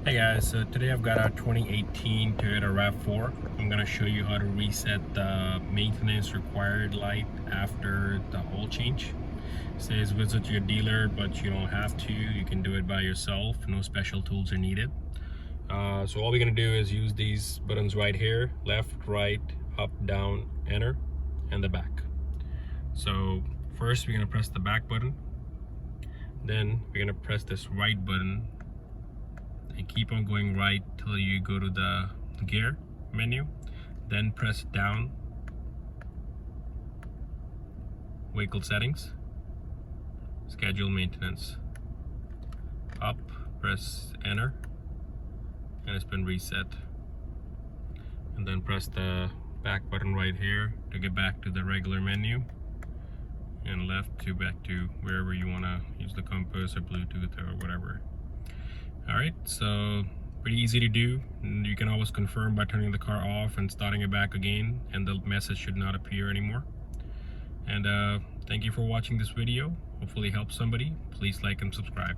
Hey guys, so today I've got our 2018 Toyota rav4. I'm going to show you how to reset the maintenance required light after the oil change. It says visit your dealer, but you don't have to. You can do it by yourself. No special tools are needed. So all we're going to do is use these buttons right here: left, right, up, down, enter, and the back. So first we're going to press the back button. Then we're going to press this right button and keep on going right till you go to the gear menu. Then press down, vehicle settings, schedule maintenance. Up, press enter, and it's been reset. And then press the back button right here to get back to the regular menu, and left to back to wherever you want to use the compass or Bluetooth or whatever. Alright, so pretty easy to do. You can always confirm by turning the car off and starting it back again, and the message should not appear anymore. And thank you for watching this video. Hopefully it helps somebody. Please like and subscribe.